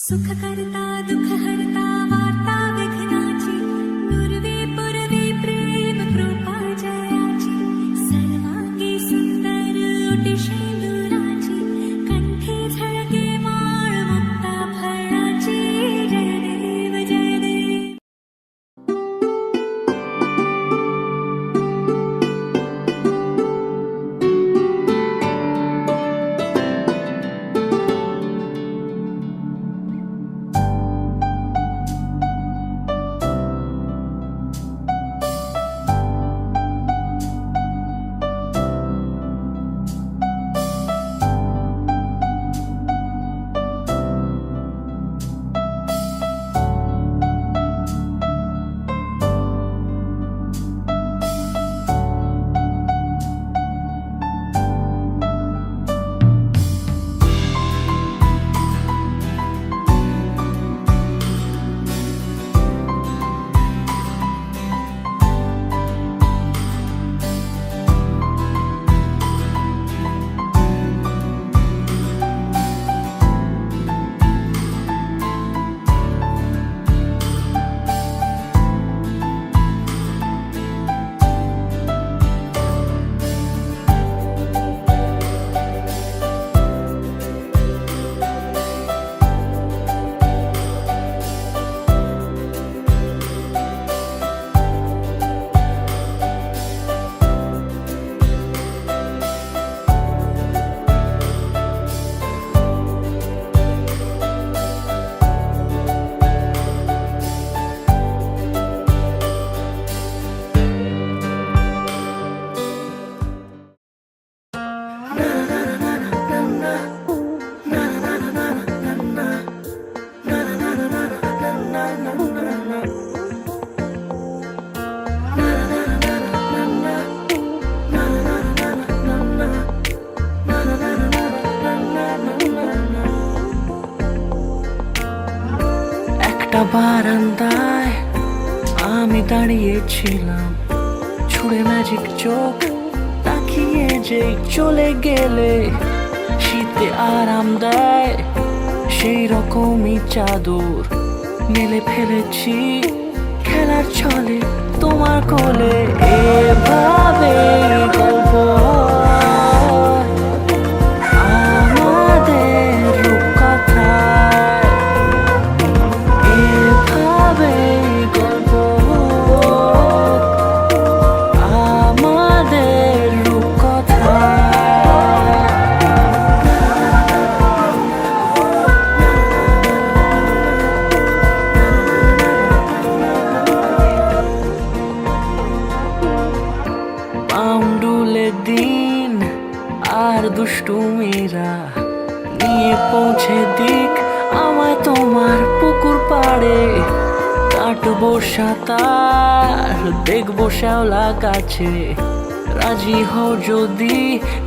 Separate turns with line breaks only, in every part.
सुख करता दुख हरता वार्ता विघ्नाची पूर्वी पूर्वी प्रेम कृपा जयाची सर्वांगी सुंदर ओटी शेंदुराची कंठी झळके माळ मुक्ता फळाची जय देव जय देव।
বারান্দায় আমি দাঁড়িয়েছিলাম, ছুঁড়ে ম্যাজিক চোখ তাকিয়ে যে চলে গেলে শীতে আরাম দেয় সেই রকমই চাদর মেলে ফেলেছি খেলার ছলে তোমার কোলে। এভাবে গল্প আমাদের রূপকথায়, এভাবে গল্প আমাদের রূপকথায়। পাউন্ডুলে দিন আর দুষ্টুমিরা নিয়ে পৌঁছে দিক আমায় তোমার পুকুর পাড়ে। কাটবো সাঁতার, দেখবো শ্যাওলা গাছে, রাজি হও যদি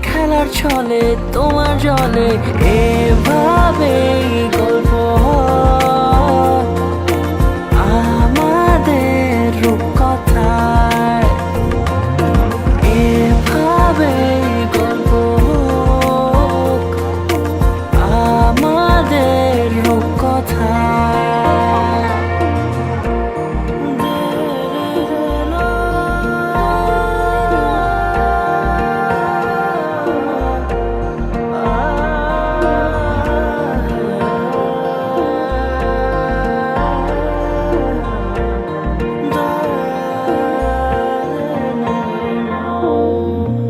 খেলার ছলে তোমার জলে। এভাবে গল্প আমাদের রূপকথায়, এভাবে গল্প আমাদের রূপকথায়।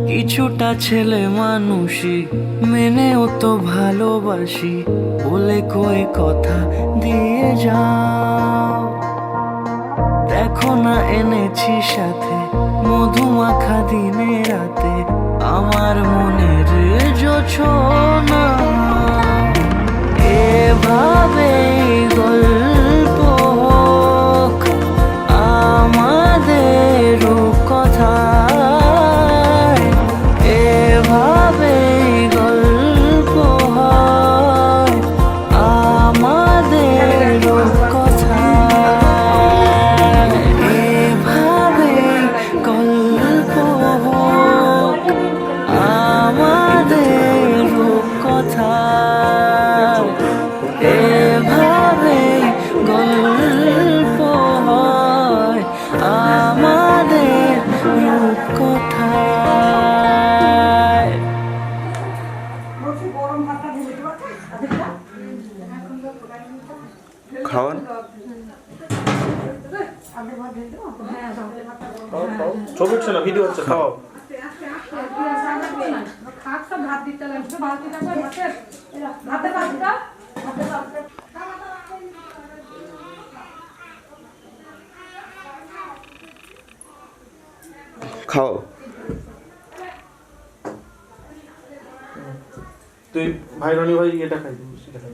কিছুটা ছেলে মানুষই মেনেও তো ভালোবাসি বলে কয়ে কথা দিয়ে যাও। দেখো না এনেছি সাথে মধুমাখা দিনে রাতে আমার মনের জোছনা। এভাবে গল্প হোক আমাদের রূপকথায়, এভাবে গল্প হয় আমাদের রূপকথায়, এভাবে গল্প হোক আমাদের রূপকথায়।
খাওয়ান।
ছবি উঠছে না, ভিডিও হচ্ছে, খাও।
খাও।
তুই ভাই রনি ভাই এটা খাই দিবি, সেটা খাই।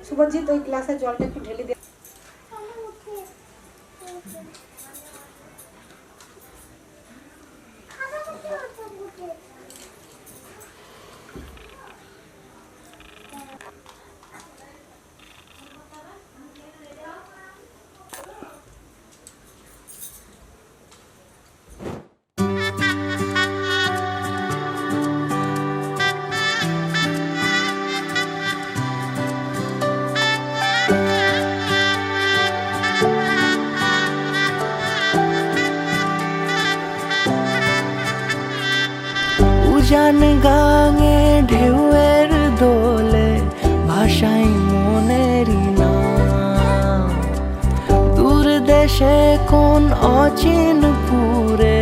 শুভজিৎ ওই গ্লাসে জলটা একটু ঢেলে দে।
উজান গাঙে ঢেউয়ের দোলে ভাষাই মনেরই নাম। দূর দেশে কোন অচিন পুরে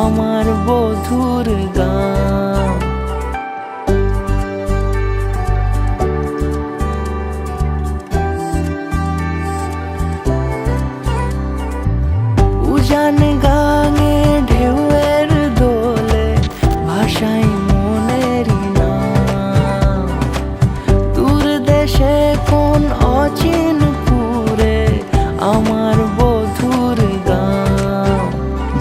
আমার বধুর গান। উজান গাঙে ঢেউয়ের দোলে ভাষাই মনেরই নাম। দূর দেশে কোন অচিন পুরে আমার বধুর গান।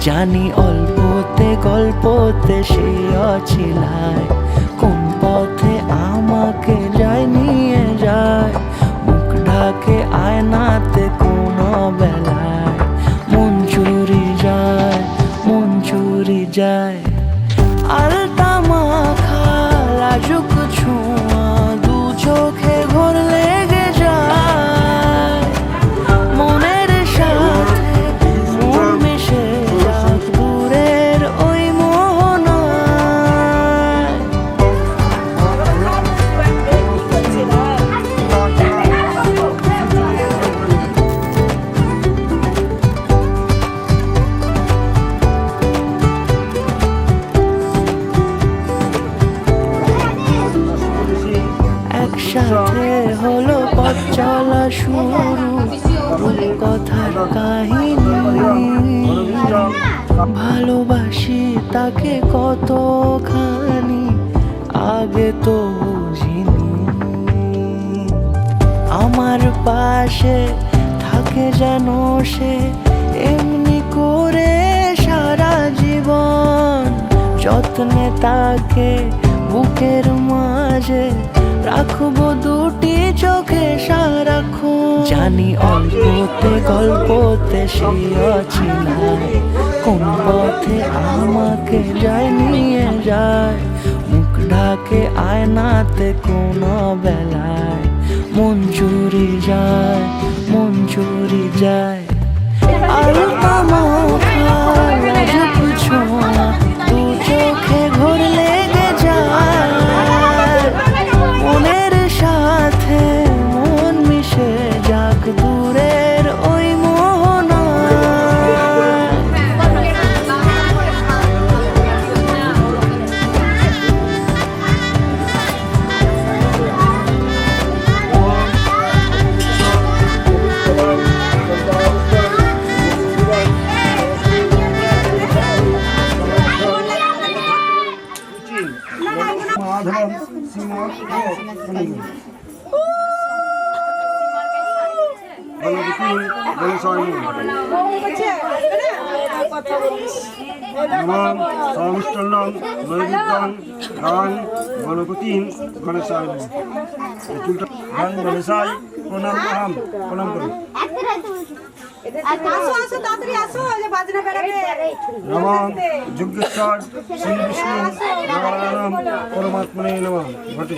জানি অল্পতে গল্পতে সে অছিলায়, কোন পথে আমাকে যায় নিয়ে যায়। মুখ ঢাকে আয়নাতে কোন বেলায় মন চুরি যায়, মন চুরি যায়। আলতা মাখা লাজুক ছোঁয়া দু চোখে ঘোর লেগে যায়। মনের সাথে মন মিশে যাক দূরের ওই মোহনায়। একসাথে হলো পথ চলা শুরু, রূপকথার কাহিনী। ভালোবাসি তাকে কতখানি আগে তো বুঝিনি। আমার পাশে থাকে যেন সে এমনি করে সারা জীবন। যত্নে তাকে বুকের মাঝে রাখবো দুটি চোখে সারাক্ষণ। জানি অল্পতে গল্পতে সে অছিলায়, কোন পথে আমাকে যায় নিয়ে যায়। মুখ ঢাকে আয়নাতে কোন বেলায় মন চুরি যায়, মন চুরি যায়। আলতা মাখা লাজুক ছোঁয়া দু চোখে ঘোর লেগে যায়। মনের সাথে মন মিশে যাক দূরের ওই মোহনায়।
নমাম সহমিষ্টন্নম নৈবেদ্যং গান গণপতিম গণেশায় চুলটা গান গণেশায় প্রণাম আহাম প্রণাম করুন।
আসো আসো তাড়াতাড়ি আসো, এই যে বাজনা বেরাবে।
নমাম যজ্ঞেশ্বর শ্রী বিষ্ণু নারায়ণম পরমাত্মনে নমঃ। ঘটে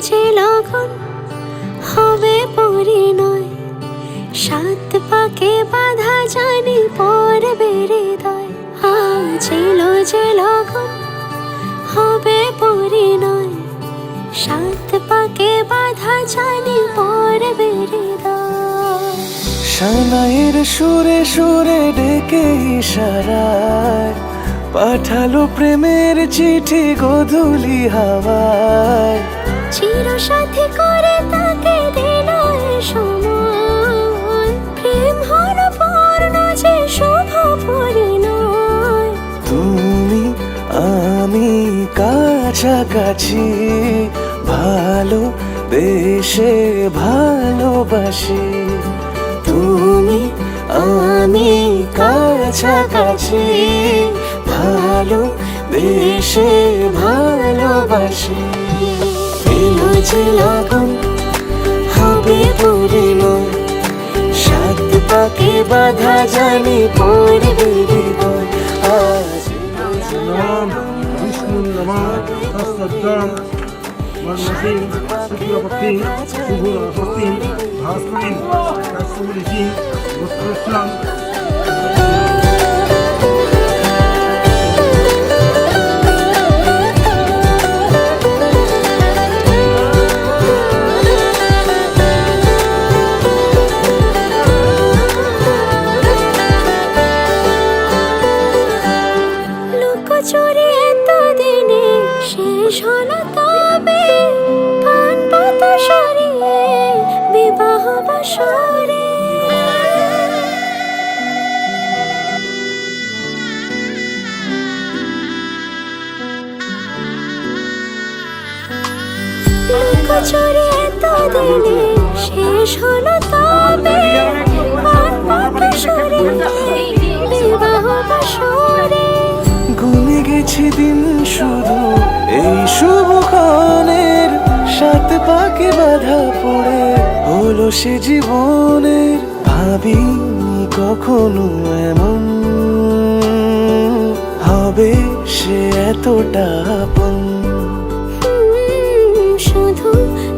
যে লগন হবে পরিণয়, সাত পাকে বাধা জানি পড়বে হৃদয়। আজ এলো যে লগন হবে পরিণয়, সাত পাকে বাধা জানি পড়বে হৃদয়।
সানাইয়ের সুরে সুরে ডেকে ইশারায় পাঠালো প্রেমের চিঠি গোধূলি হাওয়ায়।
চিরসাথী করে তাকে দিল এ সময়, প্রেম হলো পূর্ণ যে শুভ পরিণয়।
তুমি আমি কাছাকাছি, ভালো বেশে ভালোবাসি। তুমি আমি কাছাকাছি, ভালো বেশে ভালোবাসি। এলো যে লগন হবে পরিণয়, সাত পাকে বাধা জানি পড়বে হৃদয়। আজ
নম বিষ্ণু নম তস্যদ্যম বর্ণসি শুক্লপক্ষি শুভস্তি ভাস্করিন কাশ্যপরিষি উৎকৃষ্টম।
লুকোচুরি এতদিনে শেষ হলো তবে, পান পাতা সরিয়ে বিবাহ বাসরে। লুকোচুরি এতদিনে শেষ হলো তবে, পান পাতা সরিয়ে বিবাহ বাসরে।
গুনে গেছি দিন শুধু এই শুভক্ষণের, সাত পাকে বাধা পড়ে হলো সে জীবনের। ভাবিনি কখনো এমন হবে সে এতটা আপন।
শুধু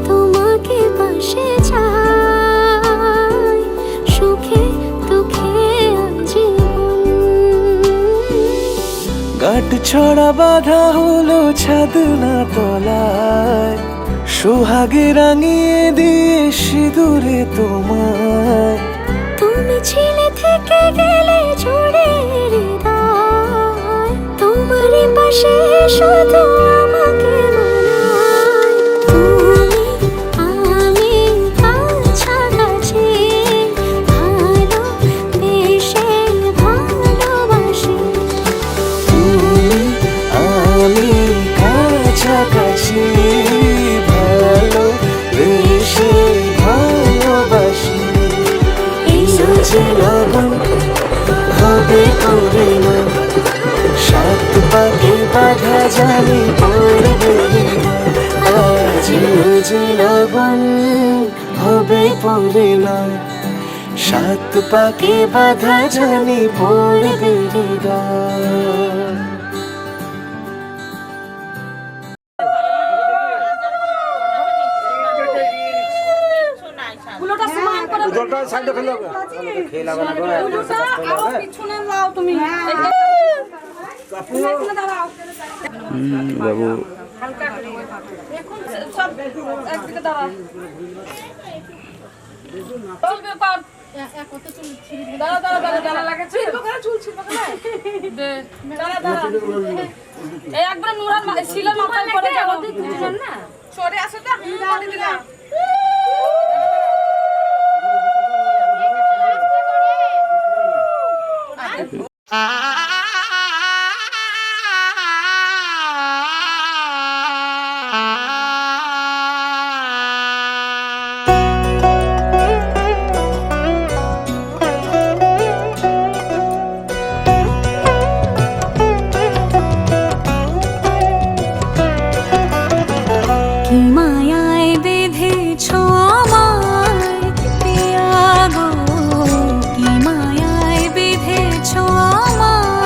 তোমাকে পাশে চাই, সুখে দুঃখে আজীবন।
গাঁট ছড়া বাঁধা হলো ছাদ না তলায়, সোহাগে রাঙিয়ে দিয়ে সিঁদুরে তোমায়।
তুমি ছিলে থেকে গেলে জুড়ে হৃদয়, তোমারই পাশে শুধু আমাকে মানায়। তুমি আমি কাছাকাছি, ভালো বেশে ভালোবাসি।
তুমি আমি কাছাকাছি, ভালো বেশে ভালোবাসি। এলো যে লগন হবে পরিণয়, সাত পাকে বাধা জানি পড়বে হৃদয়। আজ এলো যে লগন হবে পরিণয়, সাত পাকে বাধা জানি পড়বে হৃদয়।
কুলোটা সমান করে
জলটা সাইডে ফেলে হবে।
কুলোটা আরো পিছনে লাও তুমি। এখানে দাঁড়াও।
বাবু
হালকা করে। এখন সব একদিকে দাঁড়াও। চলবে পার। কত চুল ছিড়ে দাঁড়া দাঁড়া দাঁড়া দাঁড়া লাগাচ্ছে। চুল ছিল কেন? দে দাঁড়া দাঁড়া। এই একবার নুরান শিলা মাথায় পড়ে যাও। না সরে আসো তো করে দিলাম।
কি মায়ায় বেঁধেছো আমায় পিয়া গো, কি মায়ায় বেঁধেছো আমায়।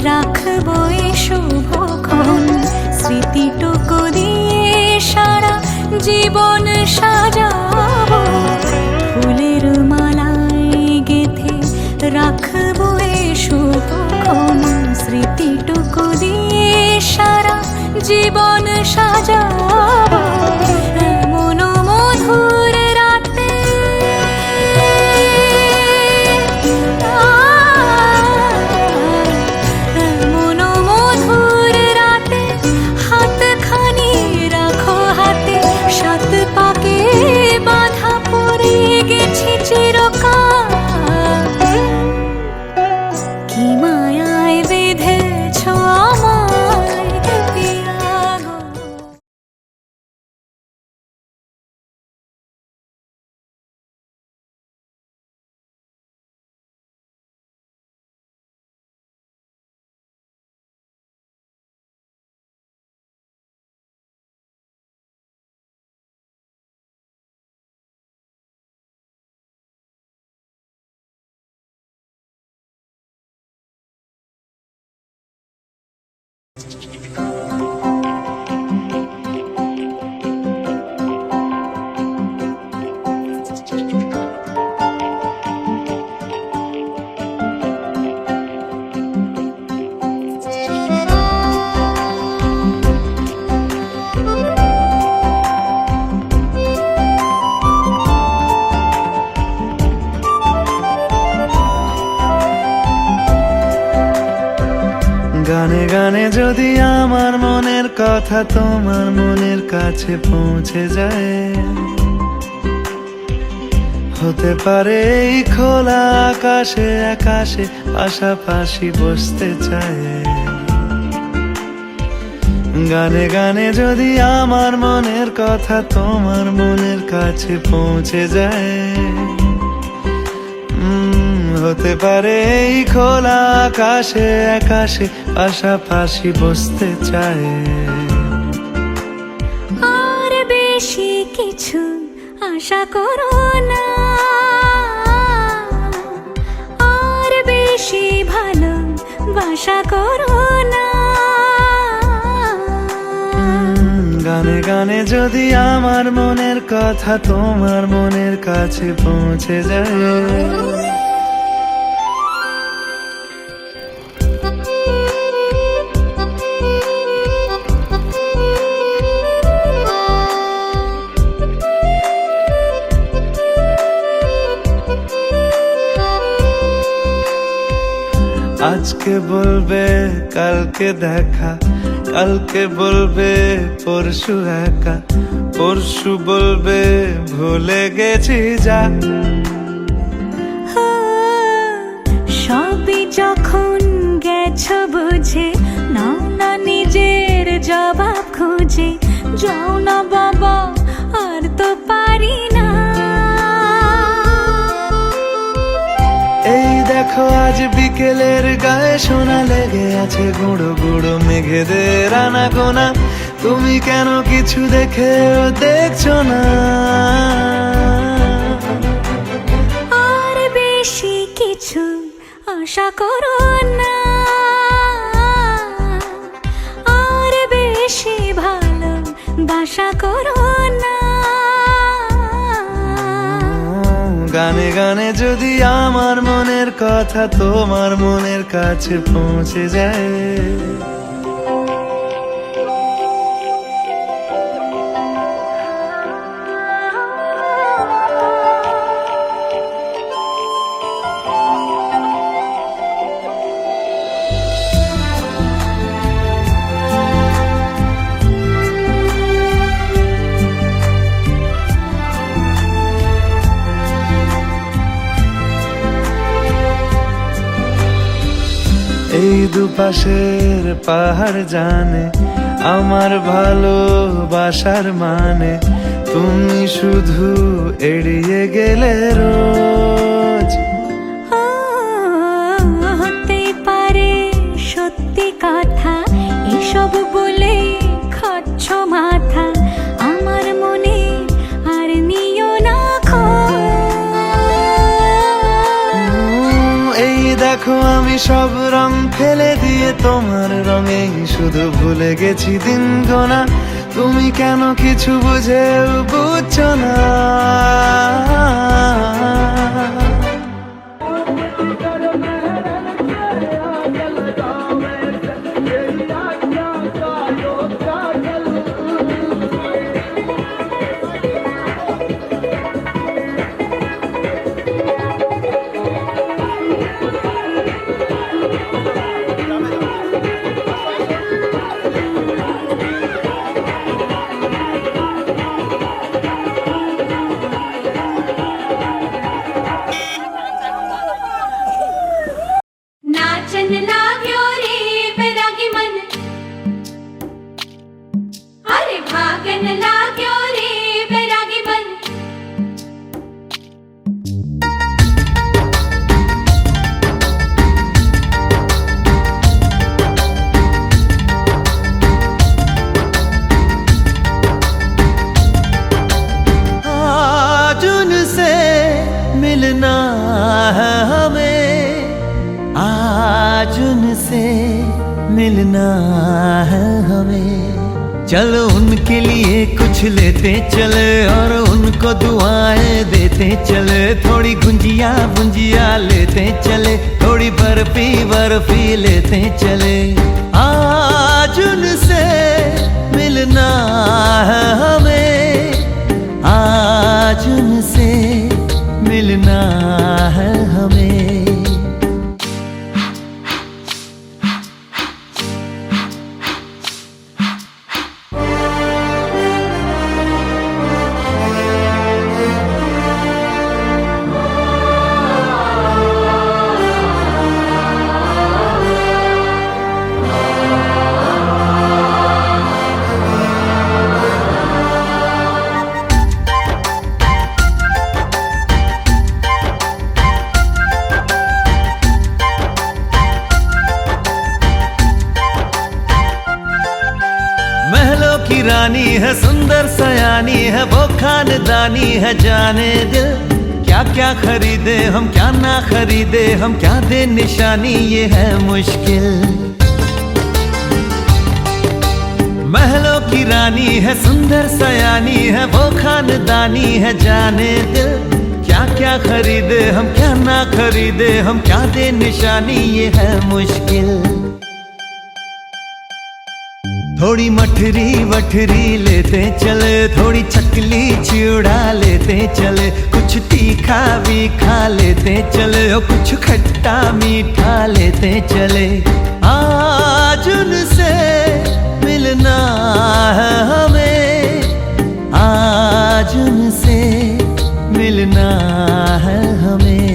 রাখবো এই শুভক্ষণ স্মৃতিটুকু দিয়ে সারা জীবন সাজাবো ফুলের মালায় গেথে রাখবো এই শুভক্ষণ স্মৃতিটুকু দিয়ে সারা জীবন সাজাবো এমন মধুর রাতে এমন মধুর রাতে হাতখানি রাখো হাতে সাত পাকে বাঁধা পড়ে গেছি চিরকাল কি মায়ায় বেঁধেছ আমায় পিয়া গো।
গানে গানে যদি আমার মনের কথা তোমার মনের কাছে পৌঁছে যায়, হতে পারে এই খোলা আকাশে আকাশে পাশাপাশি বসতে চায়। গানে গানে যদি আমার মনের কথা তোমার মনের কাছে পৌঁছে যায়, হতে পারে এই খোলা আকাশে আকাশে পাশাপাশি বসতে চায়।
আর বেশি কিছু আশা করো না, আর বেশি ভালোবাসা করো না।
গানে গানে যদি আমার মনের কথা তোমার মনের কাছে পৌঁছে যায়, আজকে বলবে কালকে দেখা, কালকে বলবে পরশু একা, পরশু বলবে ভুলে গেছি যা।
সবই যখন গেছো বুঝে নাও না নিজের জবাব খুঁজে, যাও না বাবা আর তো পারি না।
এই দেখো আজ বিকেলের গায়ে সোনা লেগে আছে গুঁড়ো গুঁড়ো মেঘেদের আনাগোনা, তুমি কেন কিছু দেখেও দেখছো না।
আর বেশি কিছু আশা করো না, আর বেশি ভালোবাসা করো না।
গানে গানে যদি আমার মনের কথা তোমার মনের কাছে পৌঁছে যায়, এই দুপাশের পাহাড় জানে আমার ভালোবাসার মানে, তুমি শুধু এড়িয়ে গেলে রোজ।
হতে পারে সত্যি কথা এসব বলে খাচ্ছ মাথা, আমার মনে আর নিও না খোঁজ।
এই দেখো আমি সব রং ফেলে দিয়ে তোমার রঙেই শুধু ভুলে গেছি দিন গোনা। তুমি কেন কিছু বুঝেও বুঝছো না?
नाचन लाग्यो रे बैरागी मन, अरे भागन लाग्यो रे बैरागी मन।
आज उनसे मिलना है हमें, आज उनसे मिलना है हमें। चलो उनके लिए कुछ लेते चले और उनको दुआएं देते चले। थोड़ी गुंजिया गुंजिया लेते चले, थोड़ी बर्फी बर्फी लेते चले। आज उनसे मिलना है हमें, आज उनसे मिलना है हमें। महलों की रानी है, सुंदर सयानी है, वो खानदानी है जाने दिल। क्या क्या खरीदे हम, क्या ना खरीदे हम, क्या दे निशानी, ये है मुश्किल। महलों की रानी है, सुंदर सयानी है, वो खानदानी है जाने दिल। क्या क्या खरीदे हम, क्या ना खरीदे हम, क्या दे निशानी, ये है मुश्किल। थोड़ी मठरी वठरी लेते चले, थोड़ी चकली चिड़ा लेते चले। कुछ तीखा भी खा लेते चले और कुछ खट्टा मीठा लेते चले। आज उनसे मिलना है हमें, आज उनसे मिलना है हमें।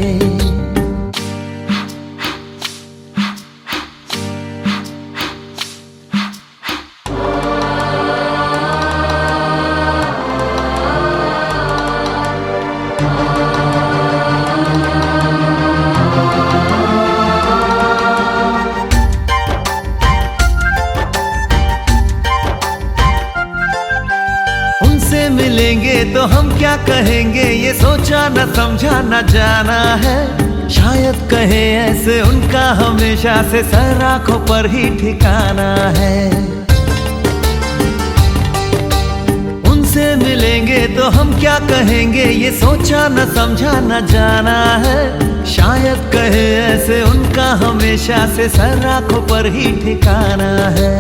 उनसे मिलेंगे तो हम क्या कहेंगे, ये सोचा न समझा न जाना है। शायद कहे ऐसे उनका हमेशा से सर आंखों पर ही ठिकाना है। उनसे मिलेंगे तो हम क्या कहेंगे, ये सोचा न समझा न जाना है। शायद कहे ऐसे उनका हमेशा से सर आंखों पर ही ठिकाना है।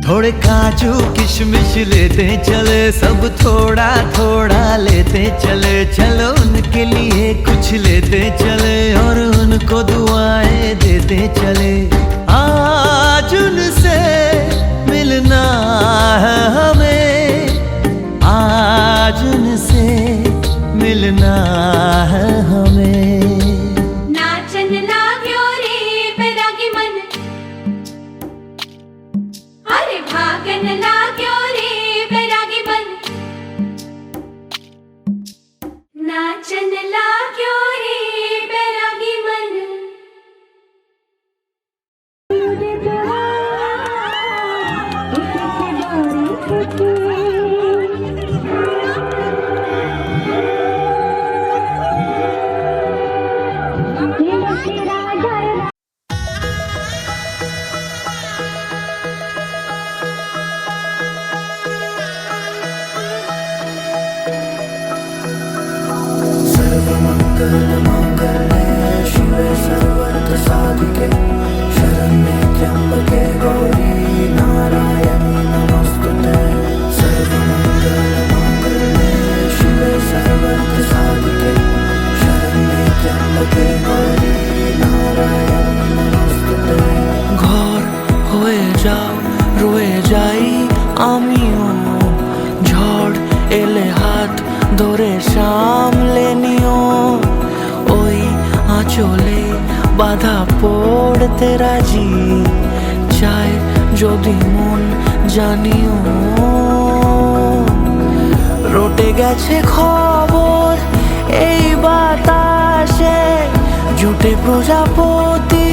थोड़े काजू किशमिश लेते चले, सब थोड़ा थोड़ा लेते चले। चलो उनके लिए कुछ लेते चले और उनको दुआएं देते चले। आज उनसे मिलना है हमें, आज उनसे मिलना है हमें।
नाचन लाग्यो रे बैरागी मन, अरे भागन लाग्यो रे बैरागी मन। नाचन लाग्यो रे
ঘর হয়ে যাও রয়ে যাই আমিও, ঝড় এলে হাত ধরে সামলে নিও, ওই আঁচলে বাধা পড়তে রাজি, চাই যদি মন জানিও। রটে গেছে খবর এই বাতাসে, জুটে প্রজাপতি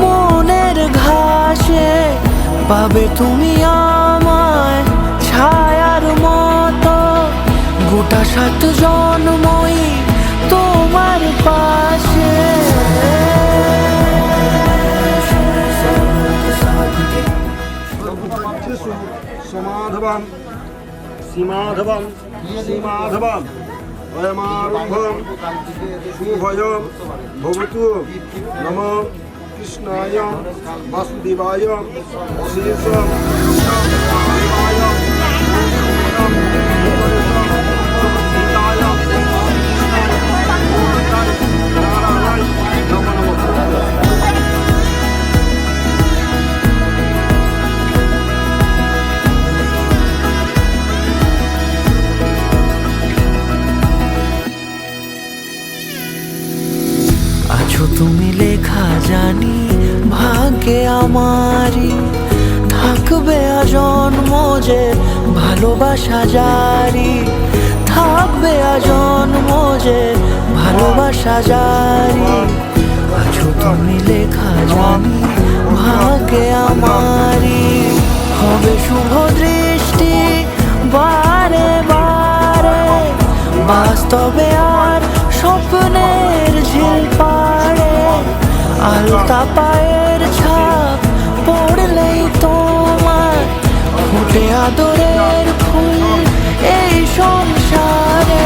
মনের ঘাসে, পাবে তুমি আমায় ছায়ার মতো, গোটা 7 জন্মই তোমার পাশে।
সমাধবাম সীমাধবাম সীমাধবাম অয়মারুভম শুভয়ম ভবতু। নম কৃষ্ণায় বাসুদেবায় অশেষম
আছো তুমি লেখা জানি ভাগ্যে আমারই, থাকবে আজন্ম যে ভালোবাসা জারি, থাকবে আজন্ম যে ভালোবাসা জারি। আছো তুমি লেখা জানি ভাগ্যে আমারই, হবে শুভ দৃষ্টি বারে বারে, বাস্তবে আর স্বপ্নের ঝিল পাড়ে, আলতা পায়ের ছাপ পড়লেই তোমার ফুটে আদরের ফুল এই সংসারে।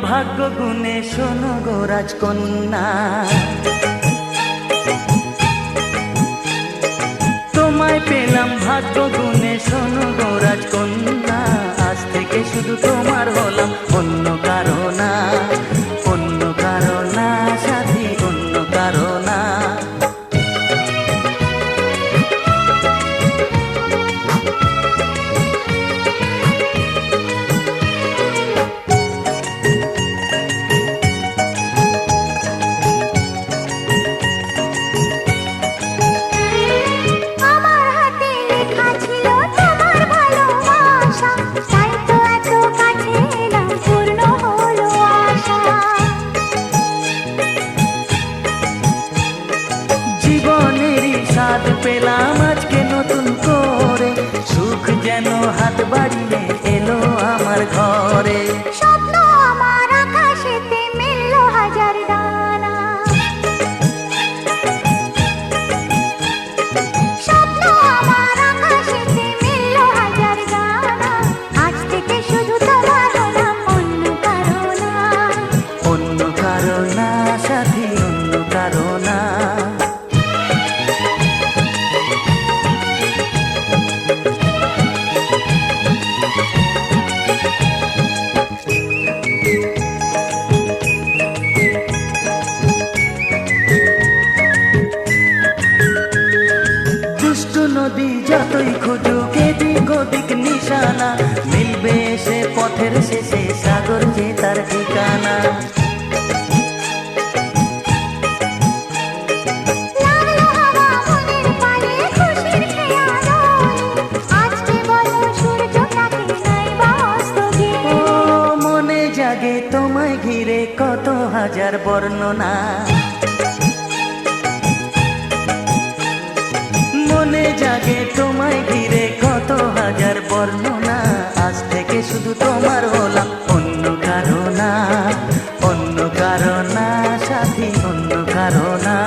ভাগ্য গুণে শোনো গো রাজকন্যা, তোমায় পেলাম ভাগ্য গুণে শোনো গো রাজকন্যা, আজ থেকে শুধু তোমার হলাম অন্য কারো না, অন্য কারো না সাথী, অন্য কারো না। পেলাম আজকে নতুন করে, সুখ যেন হাত বাড়িয়ে এলো আমার ঘরে। স্বপ্ন আমার আকাশেতে মিলল হাজার দানা, স্বপ্ন আমার আকাশেতে মিলল হাজার দানা, আজ থেকে শুধু তোমার হলাম অন্য কারো না, অন্য কারো না সাথী, অন্য কারো না।
যদি যতই খুঁজুক এদিক ওদিক নিশানা, মিলবে সে পথের শেষে সাগর যে তার ঠিকানা। মনে জাগে তোমায় ঘিরে কত হাজার বর্ণনা, মনে জাগে তোমায় ঘিরে কত হাজার বর্ণনা। আজ থেকে শুধু তোমার হলাম, অন্য কারো না, অন্য কারো না সাথী, অন্য কারো না।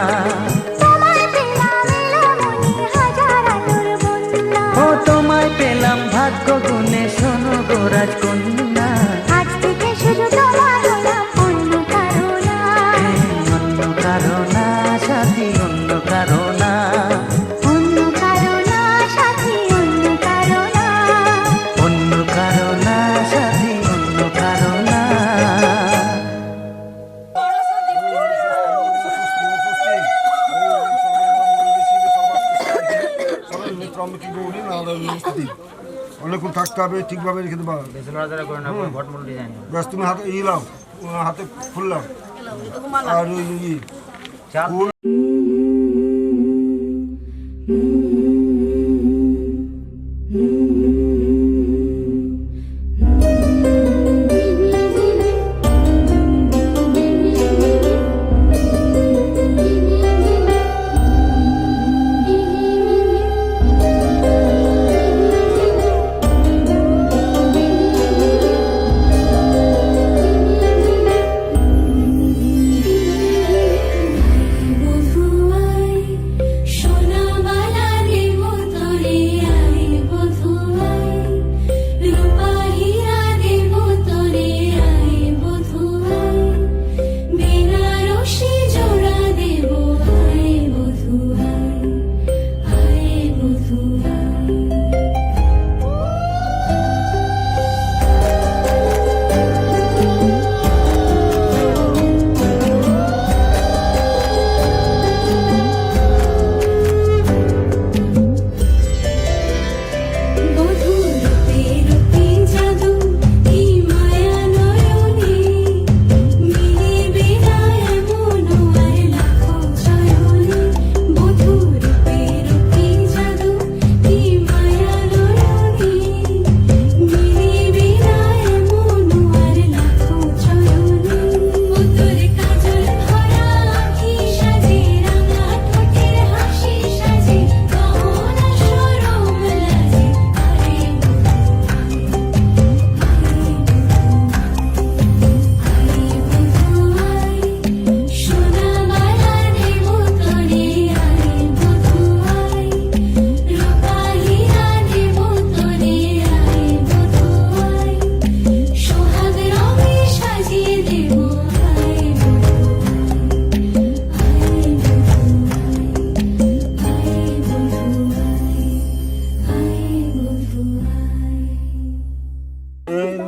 ও তোমায় পেলাম ভাগ্য গুণে, শোনো গো রাজকন্যা।
আজ থেকে শুধু তোমার হলাম, অন্য কারো না,
অন্য কারো না সাথী, অন্য কারো না।
অন্য কারো না সাথী, অন্য কারো না,
অন্য কারো না সাথী, অন্য কারো না।
অনেকক্ষণ থাকতে হবে, ঠিকভাবে রেখে দেবা। ব্যাস তুমি হাতে ইলাম, হাতে খুললাম আর ওই ফুল।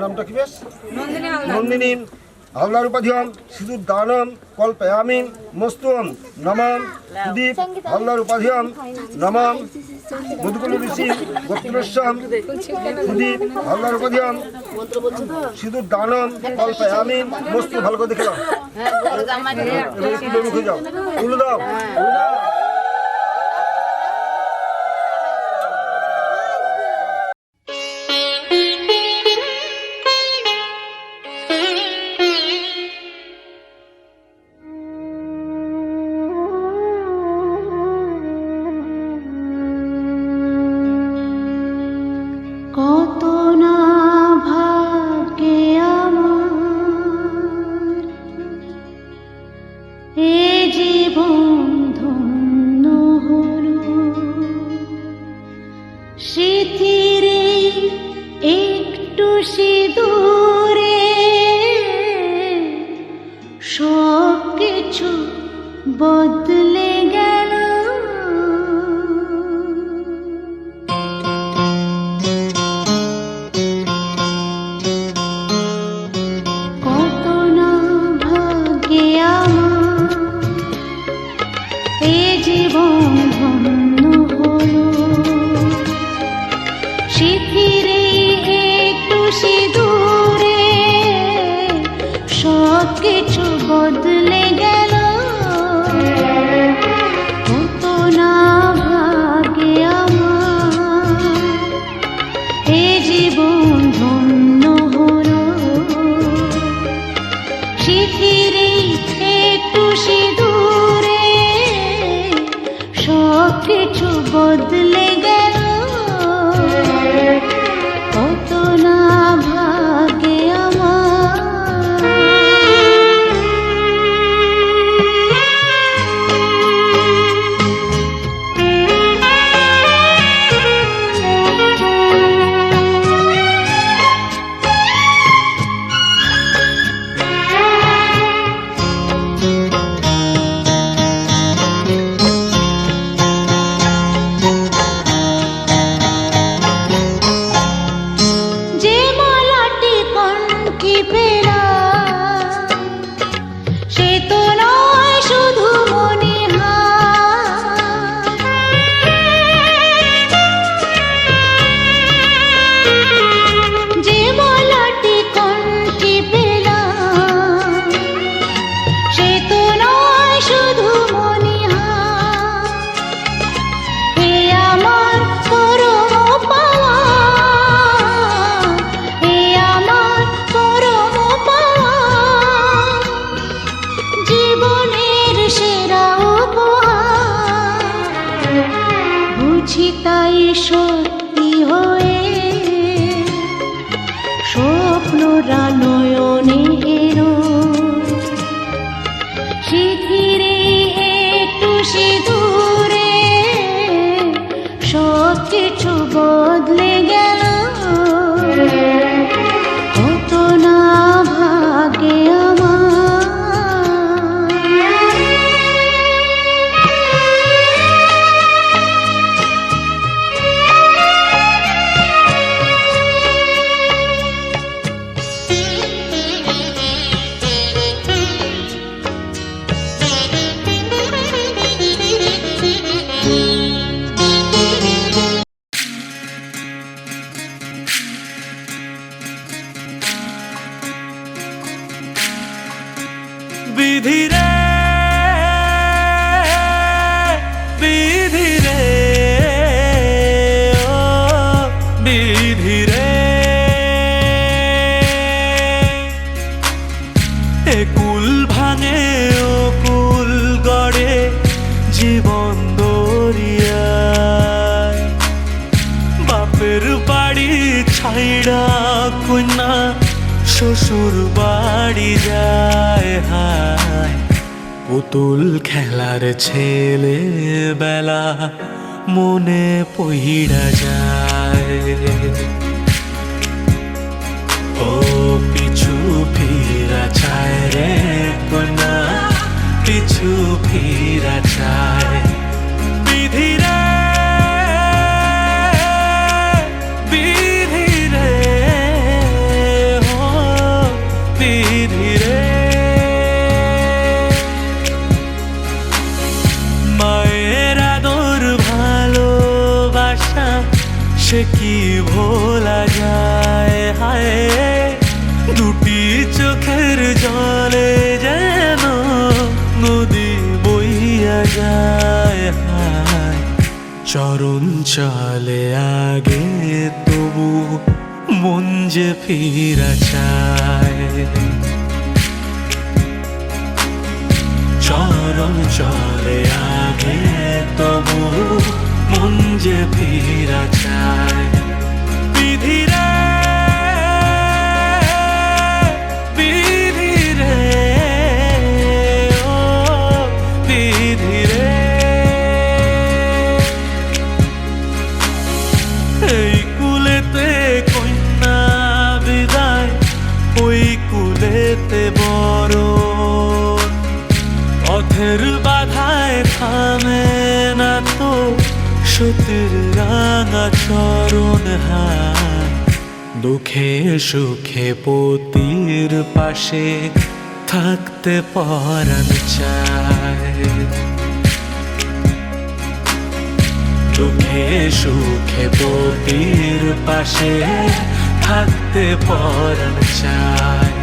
নামটা কি বেশ? নন্দিনী। হালদার উপাধিয়ম সিঁদুর দানম কল্পয়ামিন মস্তুম নমঃ। সুদীপ হালদার উপাধিয়ম নমঃ। মধুকুল ঋষি গোত্রস্যম সুদীপ হালদার উপাধিয়ম সিঁদুর দানম কল্পয়ামিন মস্তু। ভালো করে দেখে দাও, এবার মুখে যাও, তুলে দাও।
কত না ভাগ্যে আমার এ জীবন ধন্য হলো, স্মৃতিরে একটু সিঁদুরে সব কিছু বদলে গেল। কত না ভাগ্যে আমার এ জীবন ধন্য হলো, বদলে গেল, কত না ভাগে আমার। যে মালাটি কণ্ঠে পেলা, সে তো নয় শুধু মনে হয়। যে মালাটি কণ্ঠে পেলা, সে তো নয় শুধু মনে হয়। হে আমার পরম পাওয়া, হে আমার পরম পাওয়া, জীবনের সেরা উপহার। বুঝি তাই সত্যি হয়ে স্বপ্নরা নয়নে এলো, শিথিরে একটু সিঁদুরে সব কিছু বদলে গেল, কত না ভাগে আমার।
বিধি রে, বিধি রে, ও বিধি রে, এ কুল ভাঙে ও কুল গড়ে জীবন দরিয়ায়। বাপের বাড়ি ছাইড়া কন্যা শ্বশুর বাড়ি যায়, হায় পুতুল খেলার ছেলে বেলা মনে পইড়া যায়। ও পিছু ফিরা চায় রে কন্যা, পিছু ফিরা চায়। বিধি রে, বিধি রে, ও বিধি রে, মায়ের আদর ভালোবাসা সে কি ভোলা যায়, হায় দুটি চোখের জলে যেন নদী বইয়া যায়, হায় চরণ চলে আগে তবু মন যে ফিরা চায়। চরণ চলে আগে তবু মন যে ফিরা চায়। বিধি রে, বিধি রে, ও বিধি রে, এই কুলেতে কন্যা বিদায়, ওই কুলেতে বড় পথের বাধায় থামে না তো সতীর রাঙা চরণ, হায় দুঃখে সুখে পতির পাশে থাকতে পরাণ চায়। দুঃখে সুখে পতির পাশে থাকতে পরাণ চায়।